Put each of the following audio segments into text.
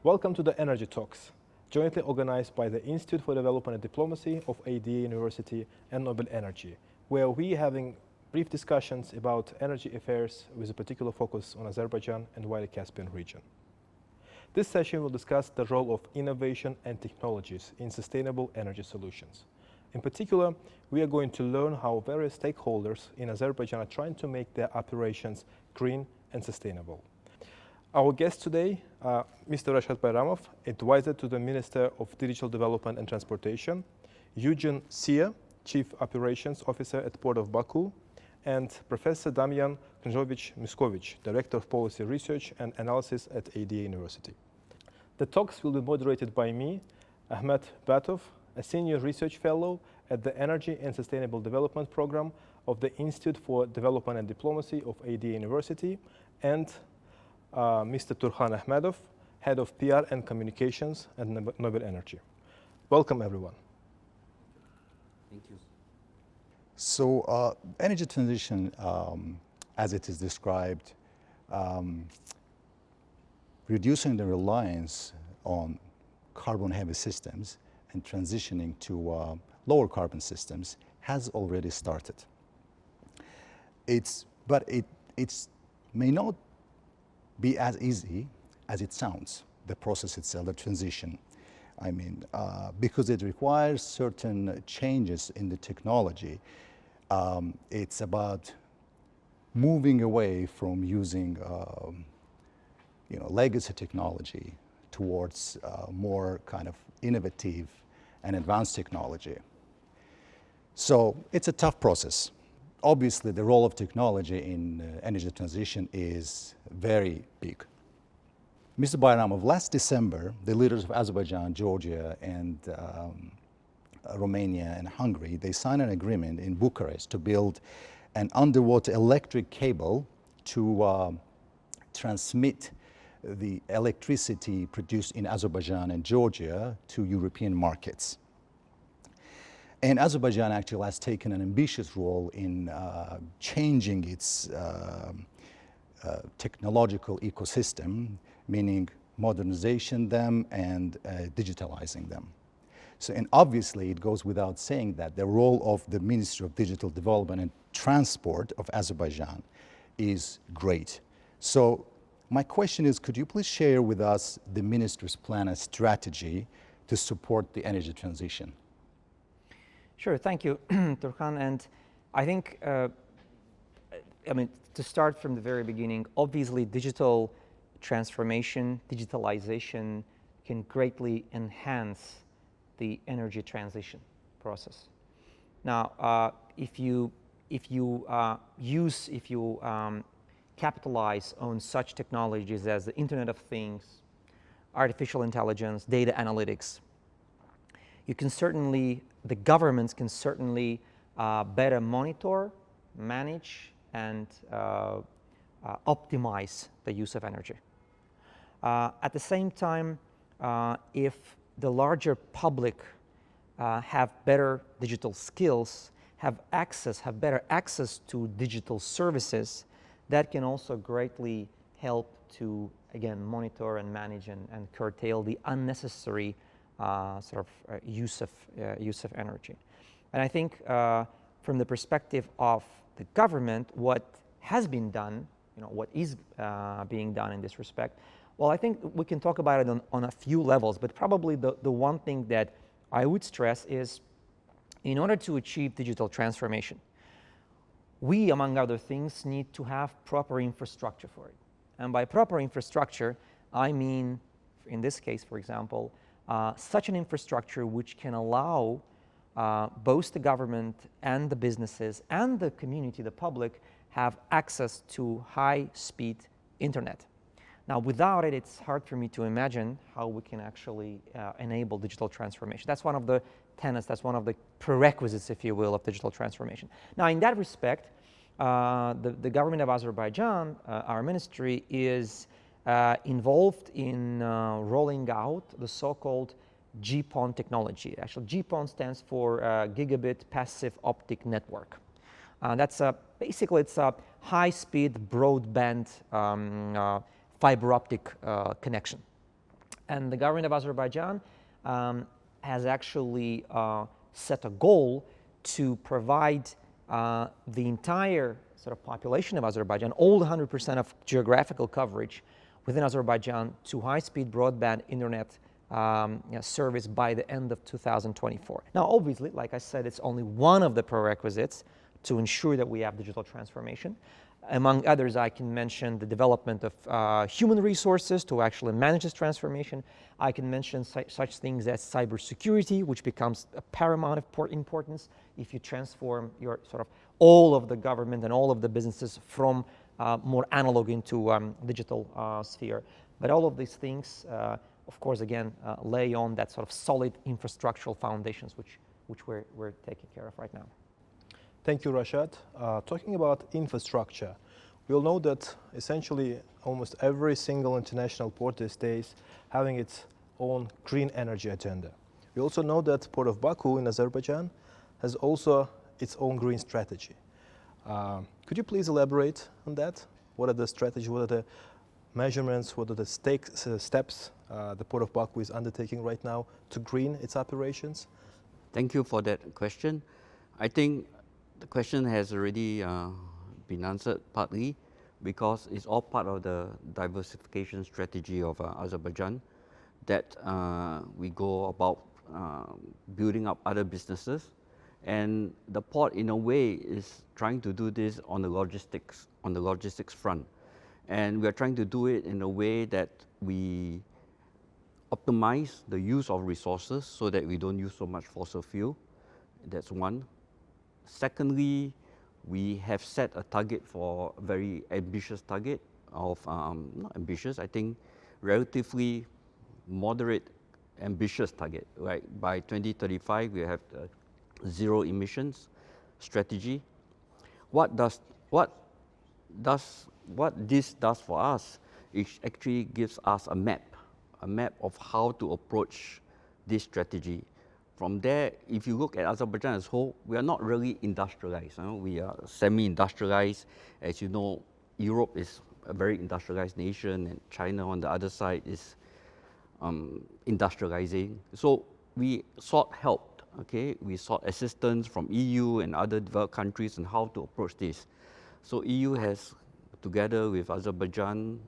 Welcome to the Energy Talks, jointly organized by the Institute for Development and Diplomacy of ADA University and Nobel Energy, where we are having brief discussions about energy affairs with a particular focus on Azerbaijan and wider Caspian region. This session will discuss the role of innovation and technologies in sustainable energy solutions. In particular, we are going to learn how various stakeholders in Azerbaijan are trying to make their operations green and sustainable. Our guests today are Mr. Bayramov, advisor to the Minister of Digital Development and Transportation, Eugene Seah, Chief Operations Officer at Port of Baku, and Professor Damjan Miskovic, Director of Policy Research and Analysis at ADA University. The talks will be moderated by me, Ahmed Batov, a Senior Research Fellow at the Energy and Sustainable Development Program of the Institute for Development and Diplomacy of ADA University, and Mr. Turkhan Ahmedov, Head of PR and Communications at Nobel Energy. Welcome, everyone. Thank you. So, energy transition, as it is described, reducing the reliance on carbon-heavy systems and transitioning to lower carbon systems has already started. But it may not be as easy as it sounds, the process itself, the transition. I mean, because it requires certain changes in the technology. It's about moving away from using legacy technology towards more kind of innovative and advanced technology. So it's a tough process. Obviously, the role of technology in energy transition is very big. Mr. Bayramov, last December, the leaders of Azerbaijan, Georgia, and Romania and Hungary, they signed an agreement in Bucharest to build an underwater electric cable to transmit the electricity produced in Azerbaijan and Georgia to European markets. And Azerbaijan actually has taken an ambitious role in changing its technological ecosystem, meaning modernization them and digitalizing them. So, and obviously it goes without saying that the role of the Ministry of Digital Development and Transport of Azerbaijan is great. So my question is, could you please share with us the Ministry's plan and strategy to support the energy transition? Sure, thank you, Turkhan. And I think, to start from the very beginning, obviously digital transformation, digitalization can greatly enhance the energy transition process. Now, if you capitalize on such technologies as the Internet of Things, artificial intelligence, data analytics, the governments can certainly better monitor, manage, and optimize the use of energy. At the same time, if the larger public have better digital skills, have better access to digital services, that can also greatly help to, again, monitor and manage and curtail the unnecessary use of energy. And I think from the perspective of the government, what has been done, what is being done in this respect, well, I think we can talk about it on a few levels, but probably the one thing that I would stress is, in order to achieve digital transformation, we, among other things, need to have proper infrastructure for it. And by proper infrastructure, I mean, in this case, for example, such an infrastructure which can allow both the government and the businesses and the community, the public, have access to high-speed internet. Now, without it, it's hard for me to imagine how we can actually enable digital transformation. That's one of the tenets, that's one of the prerequisites, if you will, of digital transformation. Now, in that respect, the government of Azerbaijan, our ministry, is involved in rolling out the so-called GPON technology. Actually, GPON stands for Gigabit Passive Optic Network. Basically, it's a high-speed broadband fiber optic connection. And the government of Azerbaijan has actually set a goal to provide the entire sort of population of Azerbaijan, all 100% of geographical coverage within Azerbaijan to high-speed broadband internet service by the end of 2024. Now, obviously, like I said, it's only one of the prerequisites to ensure that we have digital transformation. Among others, I can mention the development of human resources to actually manage this transformation. I can mention such things as cybersecurity, which becomes a paramount importance if you transform your sort of all of the government and all of the businesses from more analog into digital sphere. But all of these things, of course, again, lay on that sort of solid infrastructural foundations which we're taking care of right now. Thank you, Rashad. Talking about infrastructure, we'll know that essentially almost every single international port these days having its own green energy agenda. We also know that Port of Baku in Azerbaijan has also its own green strategy. Could you please elaborate on that? What are the strategies, what are the measurements, what are the steps the Port of Baku is undertaking right now to green its operations? Thank you for that question. I think the question has already been answered partly because it's all part of the diversification strategy of Azerbaijan that we go about building up other businesses. And the port, in a way, is trying to do this on the logistics front. And we are trying to do it in a way that we optimize the use of resources so that we don't use so much fossil fuel. That's one. Secondly, we have set a target for a very ambitious target of, not ambitious, I think relatively moderate ambitious target, right? By 2035, we have the zero emissions strategy. What this does for us, it actually gives us a map of how to approach this strategy. From there, if you look at Azerbaijan as a whole, we are not really industrialized. We are semi-industrialized. As you know, Europe is a very industrialized nation, and China on the other side is industrializing. So we sought help, okay? We sought assistance from EU and other developed countries on how to approach this. So EU has, together with Azerbaijan,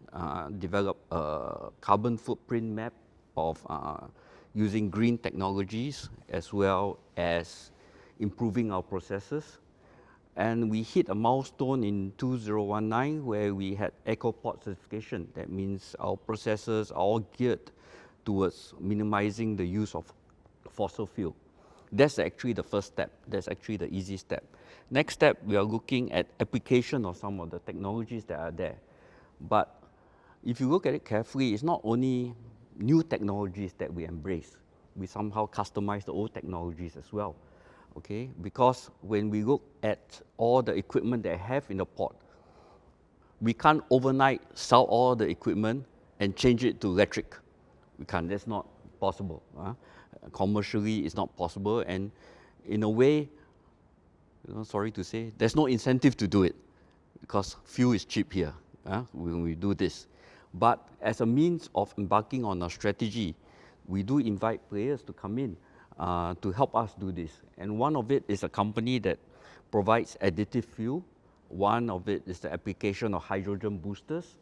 developed a carbon footprint map of using green technologies as well as improving our processes. And we hit a milestone in 2019 where we had EcoPort certification. That means our processes are all geared towards minimizing the use of fossil fuel. That's actually the first step. That's actually the easy step. Next step, we are looking at application of some of the technologies that are there. But if you look at it carefully, it's not only new technologies that we embrace. We somehow customize the old technologies as well, okay? Because when we look at all the equipment that I have in the port, we can't overnight sell all the equipment and change it to electric. We can't, that's not possible. Commercially, it's not possible, and in a way, sorry to say, there's no incentive to do it because fuel is cheap here when we do this. But as a means of embarking on a strategy, we do invite players to come in to help us do this. And one of it is a company that provides additive fuel. One of it is the application of hydrogen boosters.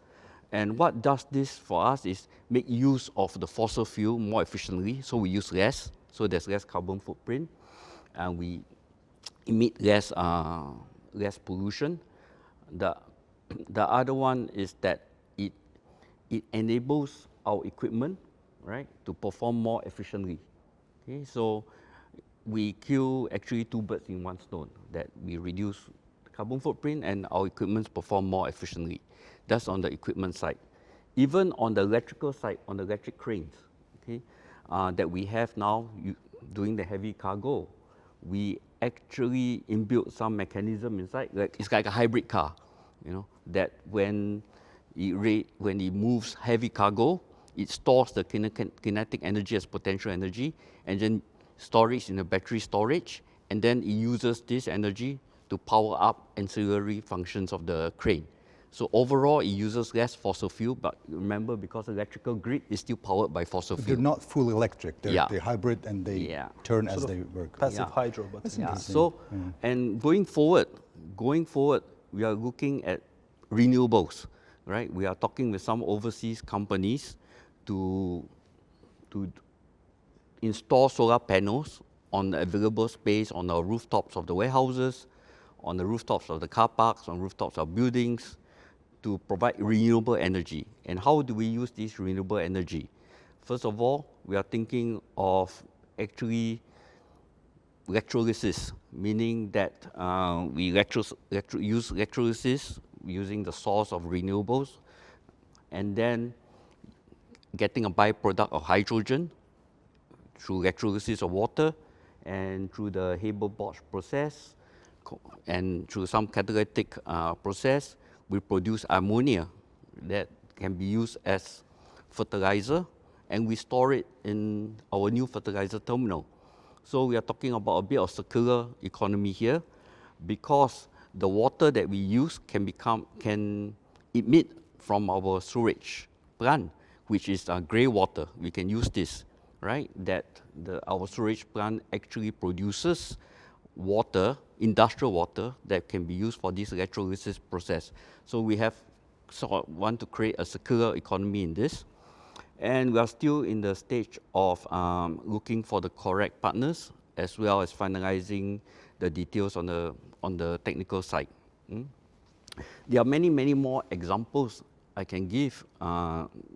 And what does this for us is make use of the fossil fuel more efficiently, so we use less, so there's less carbon footprint, and we emit less pollution. The other one is that it enables our equipment, right, to perform more efficiently. Okay, so we kill actually two birds in one stone, that we reduce the carbon footprint and our equipment perform more efficiently. That's on the equipment side. Even on the electrical side, on the electric cranes, okay, that we have now doing the heavy cargo, we actually inbuilt some mechanism inside. It's like a hybrid car, that when it moves heavy cargo, it stores the kinetic energy as potential energy, and then storage in a battery storage, and then it uses this energy to power up ancillary functions of the crane. So overall, it uses less fossil fuel, but remember, because the electrical grid is still powered by fossil But fuel. they're not fully electric. They're, Yeah. they're hybrid and they Yeah. turn Sort as of they work. passive Yeah. hydro, but That's Yeah. interesting. So, and going forward, we are looking at renewables, right? We are talking with some overseas companies to install solar panels on the available space on the rooftops of the warehouses, on the rooftops of the car parks, on rooftops of buildings, to provide renewable energy. And how do we use this renewable energy? First of all, we are thinking of actually electrolysis, meaning that we use electrolysis using the source of renewables, and then getting a byproduct of hydrogen through electrolysis of water, and through the Haber-Bosch process, and through some catalytic process, we produce ammonia that can be used as fertilizer, and we store it in our new fertilizer terminal. So we are talking about a bit of circular economy here, because the water that we use can emit from our storage plant, which is grey water. We can use this, right? Our storage plant actually produces water, industrial water, that can be used for this electrolysis process. So we want to create a circular economy in this. And we are still in the stage of looking for the correct partners, as well as finalizing the details on the technical side. There are many, many more examples I can give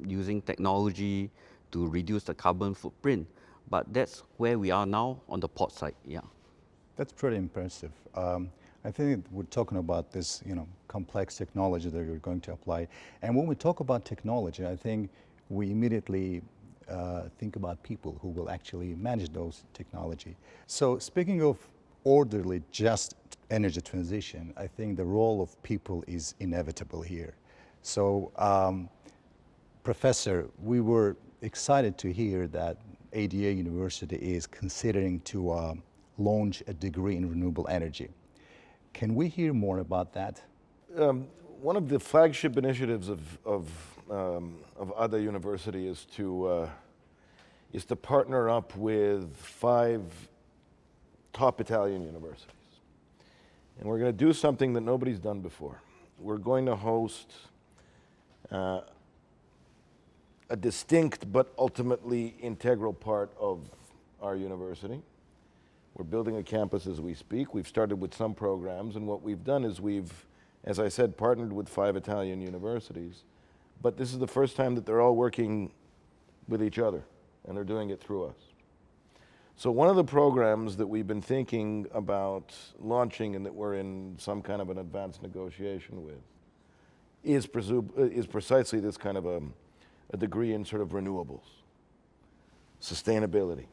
using technology to reduce the carbon footprint, but that's where we are now on the port side. Yeah. That's pretty impressive. I think we're talking about this, complex technology that you're going to apply. And when we talk about technology, I think we immediately think about people who will actually manage those technology. So speaking of orderly, just energy transition, I think the role of people is inevitable here. So, Professor, we were excited to hear that ADA University is considering to launch a degree in renewable energy. Can we hear more about that? One of the flagship initiatives of ADA University is to partner up with 5 top Italian universities. And we're going to do something that nobody's done before. We're going to host a distinct but ultimately integral part of our university. We're building a campus as we speak. We've started with some programs, and what we've done is we've, as I said, partnered with 5 Italian universities. But this is the first time that they're all working with each other, and they're doing it through us. So one of the programs that we've been thinking about launching, and that we're in some kind of an advanced negotiation with, is precisely this kind of a degree in sort of renewables, sustainability.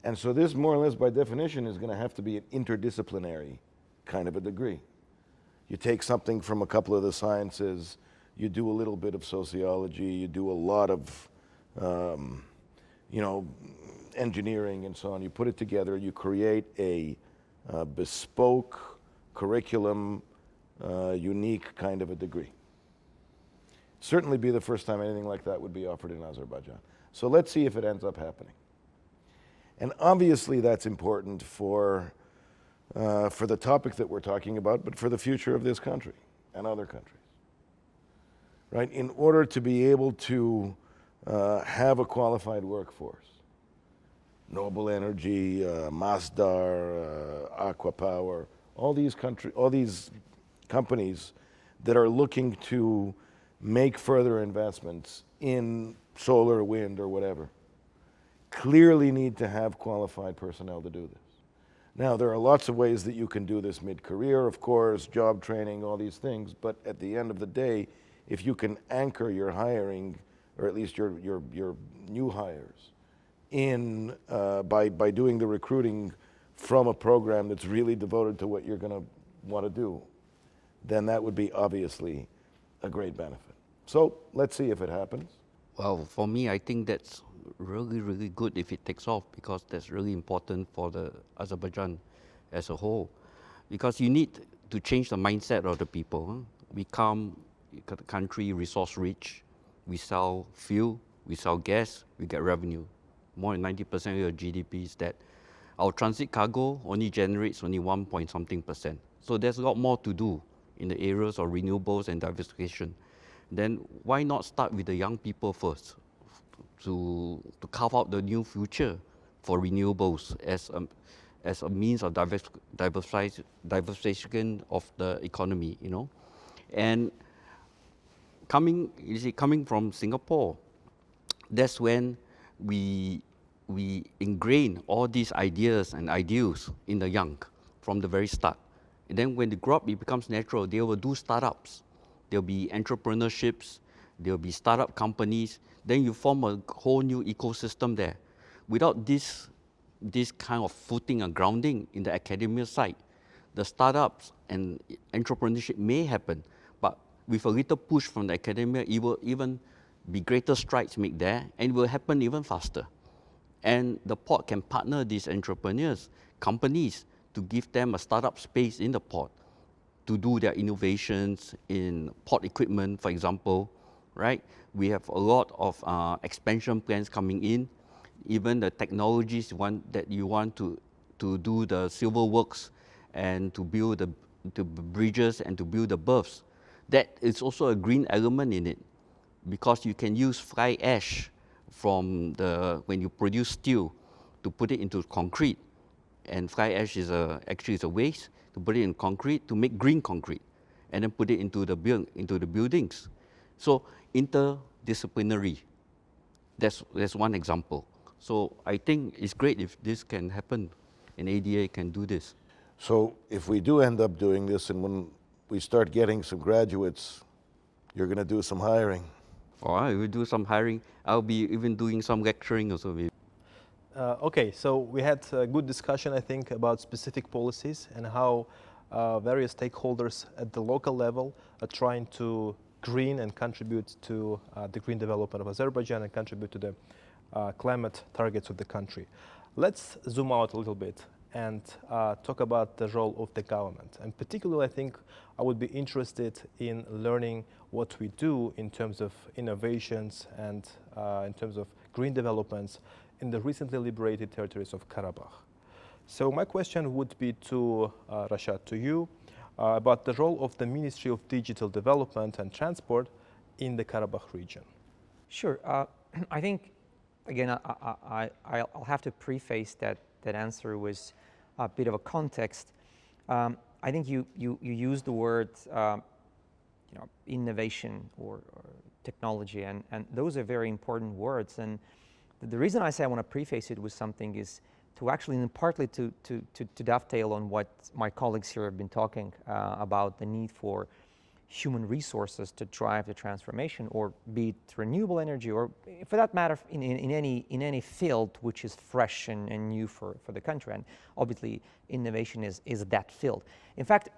And so this, more or less by definition, is going to have to be an interdisciplinary kind of a degree. You take something from a couple of the sciences, you do a little bit of sociology, you do a lot of, engineering and so on. You put it together, you create a bespoke curriculum, unique kind of a degree. Certainly be the first time anything like that would be offered in Azerbaijan. So let's see if it ends up happening. And obviously that's important for the topic that we're talking about, but for the future of this country and other countries. Right? In order to be able to have a qualified workforce, Nobel Energy, Masdar, Aqua Power, all these companies that are looking to make further investments in solar, wind, or whatever, clearly need to have qualified personnel to do this. Now, there are lots of ways that you can do this mid-career, of course, job training, all these things, but at the end of the day, if you can anchor your hiring, or at least your new hires, in by doing the recruiting from a program that's really devoted to what you're going to want to do, then that would be obviously a great benefit. So let's see if it happens. Well, for me, I think that's really, really good if it takes off, because that's really important for the Azerbaijan as a whole. Because you need to change the mindset of the people. We come country resource rich. We sell fuel, we sell gas, we get revenue. More than 90% of your GDP is that. Our transit cargo only generates only 1 point something percent. So there's a lot more to do in the areas of renewables and diversification. Then why not start with the young people first to carve out the new future for renewables as a means of diversification of the economy, you know? And coming from Singapore, that's when we ingrain all these ideas and ideals in the young from the very start. And then when they grow up, it becomes natural. They will do startups. There'll be entrepreneurships. There'll be startup companies. Then you form a whole new ecosystem there. Without this kind of footing and grounding in the academia side, the startups and entrepreneurship may happen, but with a little push from the academia, it will even be greater strides made there, and it will happen even faster. And the port can partner these entrepreneurs, companies, to give them a startup space in the port to do their innovations in port equipment, for example, right? We have a lot of expansion plans coming in. Even the technologies that you want to do the civil works and to build the bridges and to build the berths, that is also a green element in it, because you can use fly ash from when you produce steel to put it into concrete, and fly ash is actually a waste, to put it in concrete to make green concrete, and then put it into the buildings. So interdisciplinary, that's one example. So I think it's great if this can happen, and ADA can do this. So if we do end up doing this, and when we start getting some graduates, you're going to do some hiring. All right, we'll do some hiring. I'll be even doing some lecturing also. Okay, so we had a good discussion, I think, about specific policies and how various stakeholders at the local level are trying to green and contribute to the green development of Azerbaijan and contribute to the climate targets of the country. Let's zoom out a little bit and talk about the role of the government. And particularly, I think I would be interested in learning what we do in terms of innovations and in terms of green developments in the recently liberated territories of Karabakh. So my question would be to Rashad, to you, about the role of the Ministry of Digital Development and Transport in the Karabakh region. Sure. I think, again, I'll have to preface that answer was a bit of a context. I think you used the word innovation or technology, and those are very important words. And the reason I say I want to preface it with something is to actually, and partly to dovetail on what my colleagues here have been talking about, the need for human resources to drive the transformation, or be it renewable energy, or for that matter, in any field which is fresh and new for the country. And obviously, innovation is that field. In fact,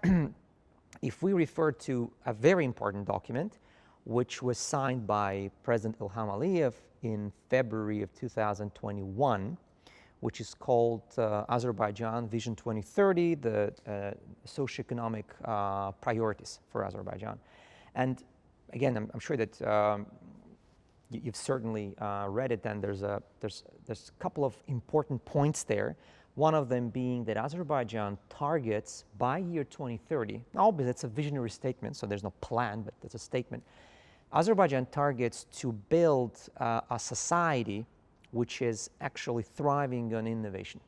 if we refer to a very important document, which was signed by President Ilham Aliyev in February of 2021, which is called Azerbaijan Vision 2030, the socioeconomic priorities for Azerbaijan. And again, I'm sure that you've certainly read it, and there's a couple of important points there. One of them being that Azerbaijan targets by year 2030, obviously it's a visionary statement, so there's no plan, but it's a statement. Azerbaijan targets to build a society which is actually thriving on innovation,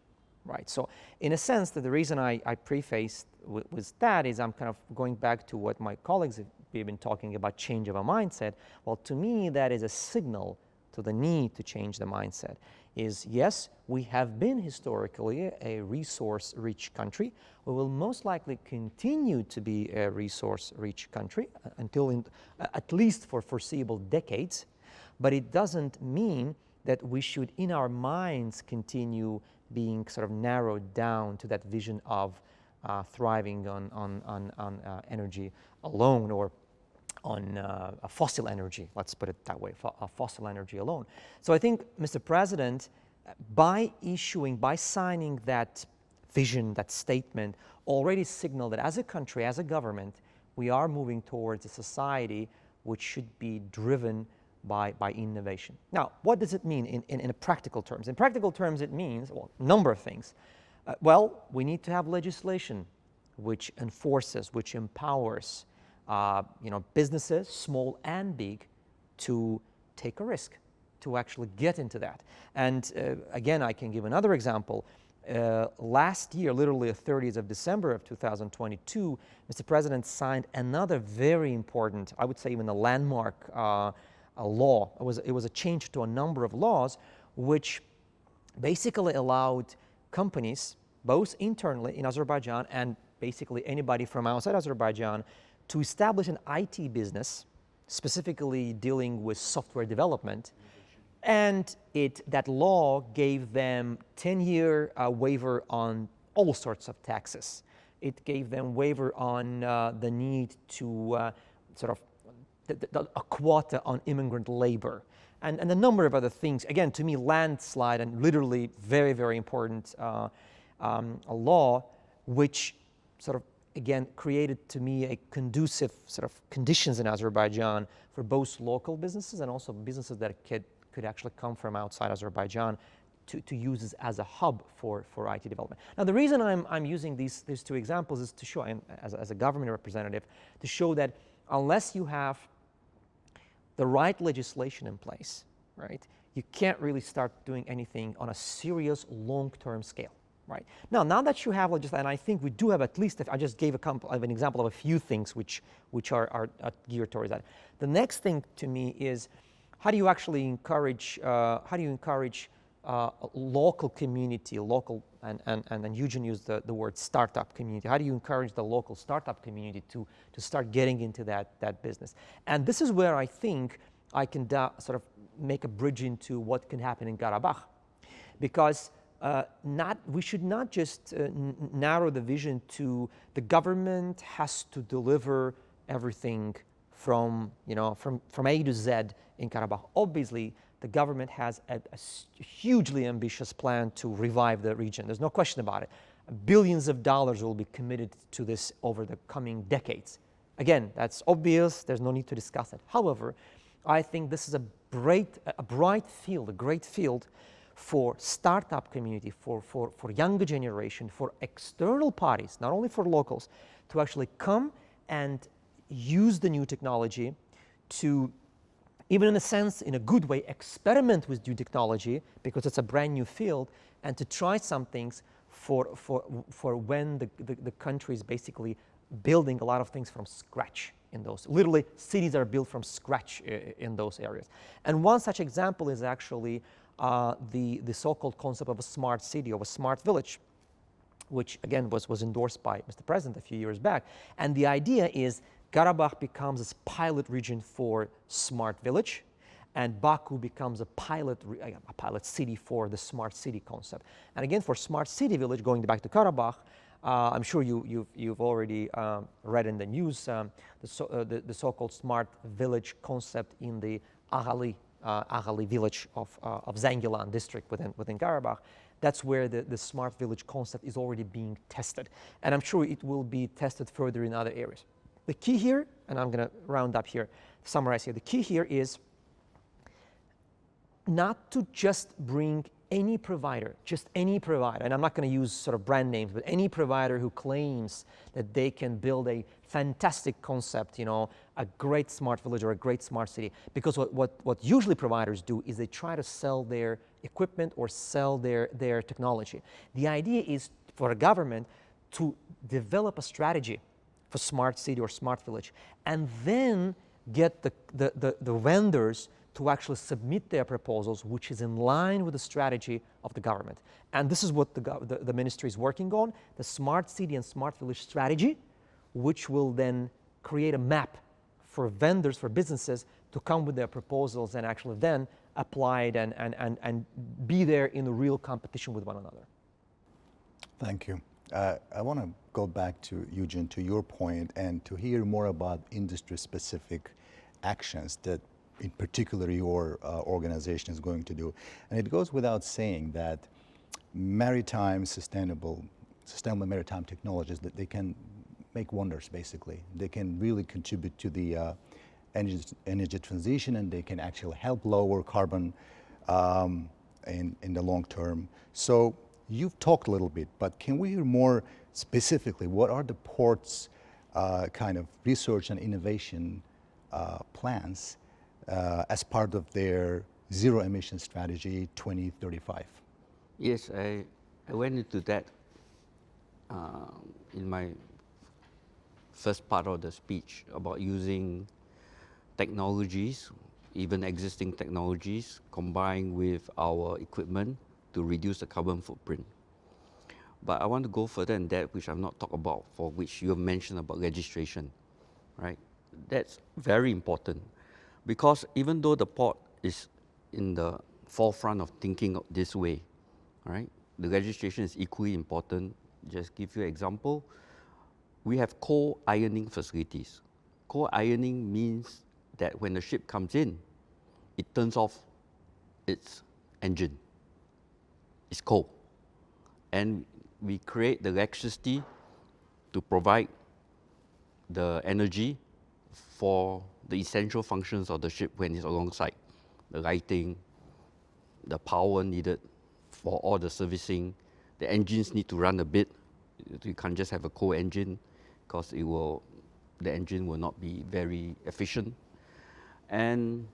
right? So in a sense, that the reason I prefaced with that is I'm kind of going back to what my colleagues have been talking about, change of a mindset. Well, to me, that is a signal to the need to change the mindset. Is yes, we have been historically a resource-rich country. We will most likely continue to be a resource-rich country until at least for foreseeable decades, but it doesn't mean that we should, in our minds, continue being sort of narrowed down to that vision of thriving on energy alone, or on a fossil energy, let's put it that way, fossil energy alone. So I think, Mr. President, by signing that vision, that statement, already signaled that as a country, as a government, we are moving towards a society which should be driven by innovation. Now, what does it mean in practical terms? In practical terms, it means, well, a number of things. Well, we need to have legislation which enforces, which empowers businesses, small and big, to take a risk, to actually get into that. And again, I can give another example. Last year, literally the 30th of December of 2022, Mr. President signed another very important, I would say even a landmark a law. It was a change to a number of laws which basically allowed companies, both internally in Azerbaijan and basically anybody from outside Azerbaijan, to establish an IT business, specifically dealing with software development. And that law gave them 10-year waiver on all sorts of taxes. It gave them waiver on the need to a quota on immigrant labor, and a number of other things. Again, to me, landslide and literally very, very important a law, which again created to me a conducive conditions in Azerbaijan for both local businesses and also businesses that could actually come from outside Azerbaijan to use this as a hub for IT development. Now, the reason I'm using these two examples is to show, as a government representative, to show that unless you have the right legislation in place, right, you can't really start doing anything on a serious long-term scale, right? Now that you have legislation, and I think we do have at least, I just gave an example of a few things which are geared towards that. The next thing to me is, how do you actually encourage, local community, and Eugene used the word startup community. How do you encourage the local startup community to start getting into that business? And this is where I think I can make a bridge into what can happen in Karabakh, because we should not just narrow the vision to the government has to deliver everything from A to Z in Karabakh. Obviously, the government has a hugely ambitious plan to revive the region. There's no question about it. Billions of dollars will be committed to this over the coming decades. Again, that's obvious. There's no need to discuss it. However, I think this is a great field for startup community, for younger generation, for external parties, not only for locals, to actually come and use the new technology to, even in a sense, in a good way, experiment with new technology, because it's a brand new field, and to try some things for when the country is basically building a lot of things from scratch in those. Literally, cities are built from scratch in those areas. And one such example is actually the so-called concept of a smart city, of a smart village, which again was endorsed by Mr. President a few years back. And the idea is Karabakh becomes this pilot region for smart village, and Baku becomes a pilot city for the smart city concept. And again, for smart city village, going back to Karabakh, I'm sure you've already read in the news the so-called smart village concept in the Aghali village of Zangilan district within Karabakh. That's where the smart village concept is already being tested, and I'm sure it will be tested further in other areas. The key here, and I'm going to round up here, summarize here, the key here is not to just bring any provider, and I'm not going to use brand names, but any provider who claims that they can build a fantastic concept, a great smart village or a great smart city. Because what usually providers do is they try to sell their equipment or sell their technology. The idea is for a government to develop a strategy for smart city or smart village, and then get the vendors to actually submit their proposals, which is in line with the strategy of the government. And this is what the ministry is working on, the smart city and smart village strategy, which will then create a map for vendors, for businesses to come with their proposals and actually then apply it and be there in a real competition with one another. Thank you. I want to go back to Eugene, to your point, and to hear more about industry-specific actions that in particular your organization is going to do. And it goes without saying that sustainable maritime technologies, that they can make wonders, basically. They can really contribute to the energy transition, and they can actually help lower carbon in the long term. So you've talked a little bit, but can we hear more specifically, what are the port's kind of research and innovation plans as part of their zero emission strategy 2035? Yes, I went into that in my first part of the speech about using technologies, even existing technologies, combined with our equipment to reduce the carbon footprint. But I want to go further than that, which I've not talked about, for which you have mentioned about registration, right? That's very important, because even though the port is in the forefront of thinking this way, right? The registration is equally important. Just give you an example. We have coal ironing facilities. Coal ironing means that when the ship comes in, it turns off its engine. It's coal. And we create the electricity to provide the energy for the essential functions of the ship when it's alongside. The lighting, the power needed for all the servicing. The engines need to run a bit. You can't just have a coal engine, because the engine will not be very efficient. And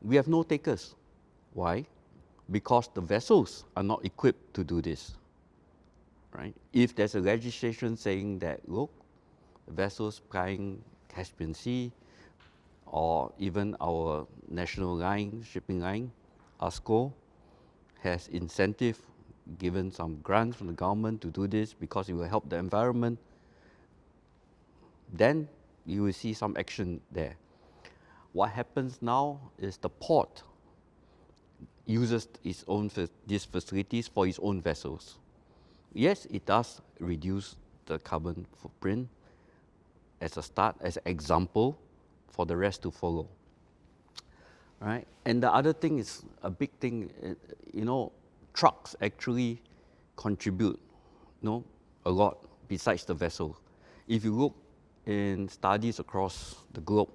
we have no takers. Why? Because the vessels are not equipped to do this, right? If there's a legislation saying that, look, vessels plying Caspian Sea, or even our national line, shipping line, ASCO, has incentive, given some grants from the government to do this because it will help the environment, then you will see some action there. What happens now is the port uses its own these facilities for its own vessels. Yes, it does reduce the carbon footprint as a start, as an example for the rest to follow. Right? And the other thing is a big thing, trucks actually contribute, a lot besides the vessel. If you look in studies across the globe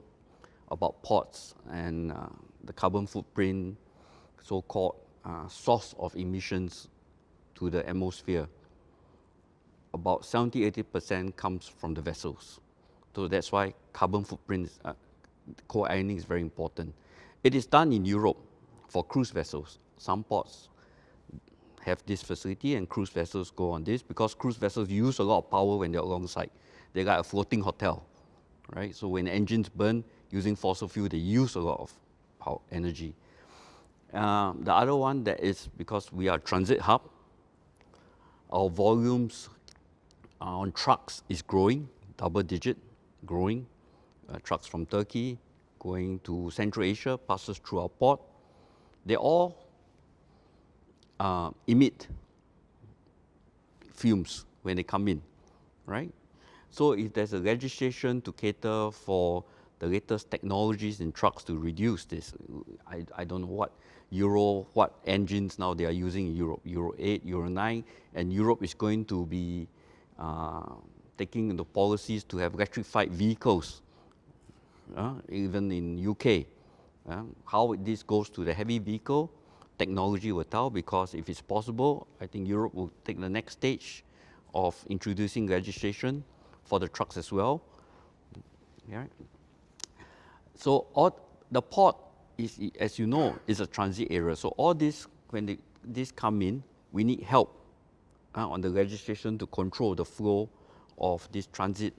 about ports and the carbon footprint, so-called source of emissions to the atmosphere, about 70-80% comes from the vessels. So that's why carbon footprint, coal ironing is very important. It is done in Europe for cruise vessels. Some ports have this facility and cruise vessels go on this, because cruise vessels use a lot of power when they're alongside. They're like a floating hotel, right? So when engines burn using fossil fuel, they use a lot of power, energy. The other one that is because we are a transit hub, our volumes on trucks is growing, double digit growing. Trucks from Turkey going to Central Asia passes through our port. They all emit fumes when they come in, right? So if there's a legislation to cater for the latest technologies in trucks to reduce this, I don't know what engines now they are using in Europe, Euro 8, Euro 9, and Europe is going to be taking the policies to have electrified vehicles, even in UK. How this goes to the heavy vehicle, technology will tell, because if it's possible, I think Europe will take the next stage of introducing legislation for the trucks as well. Yeah. So the port is, as you know, is a transit area. So all this, when these come in, we need help on the legislation to control the flow of this transit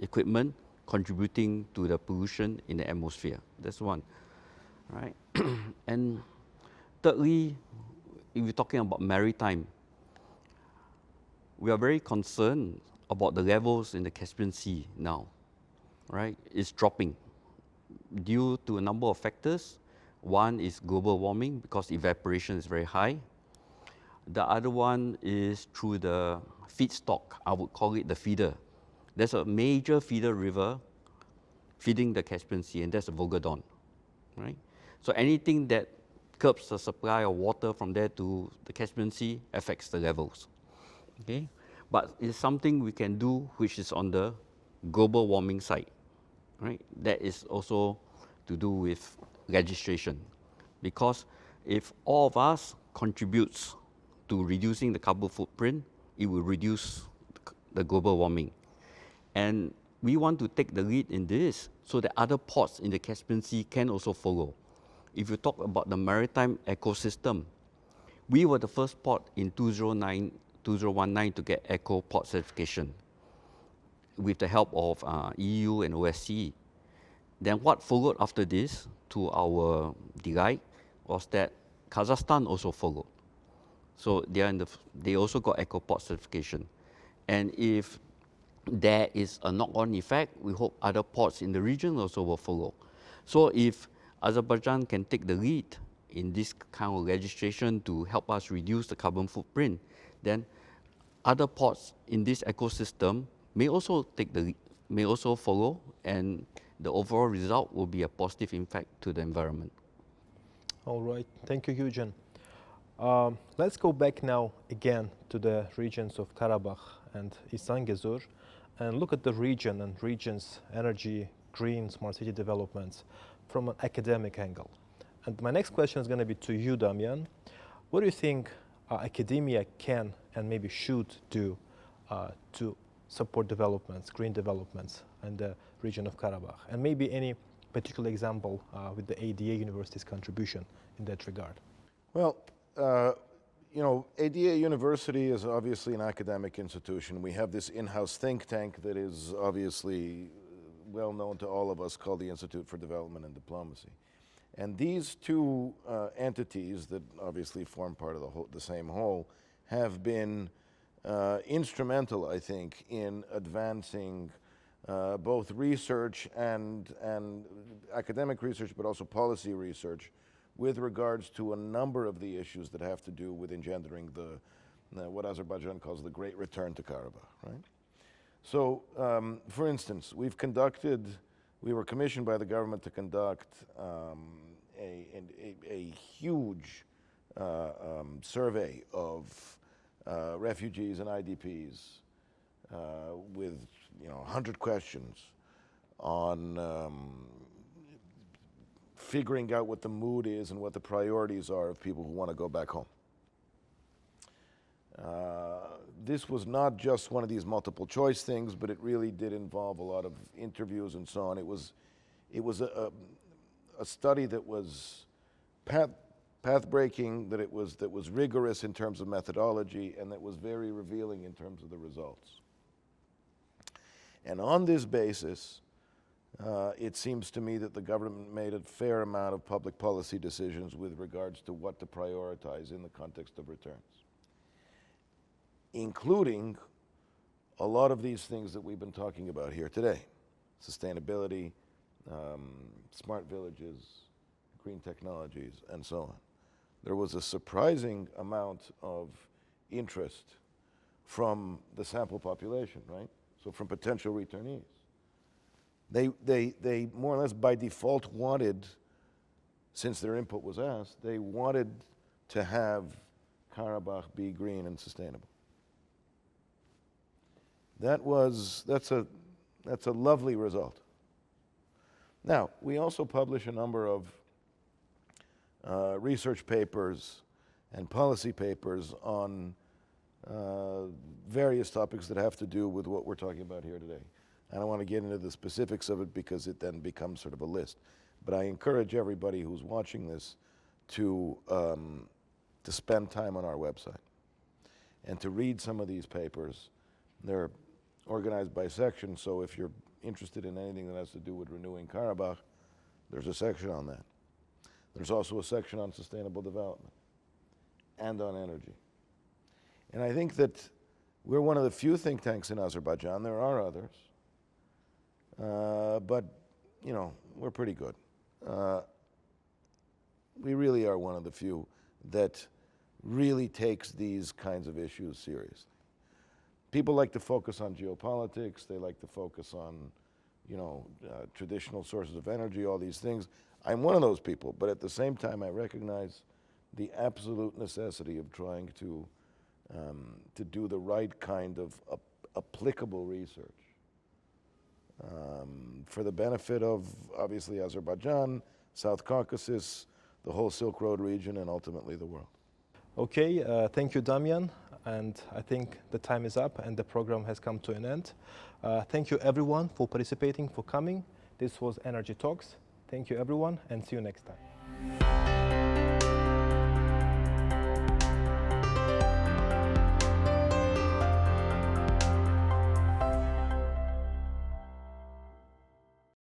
equipment contributing to the pollution in the atmosphere. That's one, right? And thirdly, if we're talking about maritime, we are very concerned about the levels in the Caspian Sea now, right? It's dropping due to a number of factors. One is global warming, because evaporation is very high. The other one is through the feedstock. I would call it the feeder. There's a major feeder river feeding the Caspian Sea, and that's the Volga Don, right? So anything that curbs the supply of water from there to the Caspian Sea affects the levels, okay? But it's something we can do which is on the global warming side, right? That is also to do with registration, because if all of us contributes to reducing the carbon footprint, it will reduce the global warming. And we want to take the lead in this so that other ports in the Caspian Sea can also follow. If you talk about the maritime ecosystem, we were the first port in 2019 to get Eco Port certification with the help of EU and OSCE. Then what followed after this, to our delight, was that Kazakhstan also followed. So they also got Eco Port certification. And if there is a knock-on effect, we hope other ports in the region also will follow. So if Azerbaijan can take the lead in this kind of legislation to help us reduce the carbon footprint, then other ports in this ecosystem may also follow, and the overall result will be a positive impact to the environment. All right, thank you, Eugene. Let's go back now again to the regions of Karabakh and Isangezur and look at the region and region's energy, green, smart city developments from an academic angle. And my next question is going to be to you, Damjan. What do you think academia can and maybe should do to support developments, green developments in the region of Karabakh? And maybe any particular example with the ADA University's contribution in that regard? Well, you know, ADA University is obviously an academic institution. We have this in-house think tank that is obviously well known to all of us, called the Institute for Development and Diplomacy. And these two entities that obviously form part of the same whole have been instrumental, I think, in advancing both research and academic research, but also policy research with regards to a number of the issues that have to do with engendering what Azerbaijan calls the Great Return to Karabakh, right? So, for instance, we were commissioned by the government to conduct a huge survey of refugees and IDPs with 100 questions on figuring out what the mood is and what the priorities are of people who want to go back home. This was not just one of these multiple choice things, but it really did involve a lot of interviews and so on. It was a study that was path-breaking, that was rigorous in terms of methodology, and that was very revealing in terms of the results. And on this basis, it seems to me that the government made a fair amount of public policy decisions with regards to what to prioritize in the context of returns, including a lot of these things that we've been talking about here today: sustainability, smart villages, green technologies, and so on. There was a surprising amount of interest from the sample population, right? So from potential returnees. They more or less by default wanted, since their input was asked, they wanted to have Karabakh be green and sustainable. That's a lovely result. Now, we also publish a number of research papers and policy papers on various topics that have to do with what we're talking about here today. I don't want to get into the specifics of it because it then becomes sort of a list. But I encourage everybody who's watching this to spend time on our website and to read some of these papers. They're organized by section, so if you're interested in anything that has to do with renewing Karabakh, there's a section on that. There's also a section on sustainable development and on energy. And I think that we're one of the few think tanks in Azerbaijan. There are others, but we're pretty good. We really are one of the few that really takes these kinds of issues seriously. People like to focus on geopolitics. They like to focus on, traditional sources of energy, all these things. I'm one of those people, but at the same time, I recognize the absolute necessity of trying to do the right kind of applicable research for the benefit of, obviously, Azerbaijan, South Caucasus, the whole Silk Road region, and ultimately the world. Okay, thank you, Damjan. And I think the time is up and the program has come to an end. Thank you, everyone, for participating, for coming. This was Energy Talks. Thank you, everyone, and see you next time.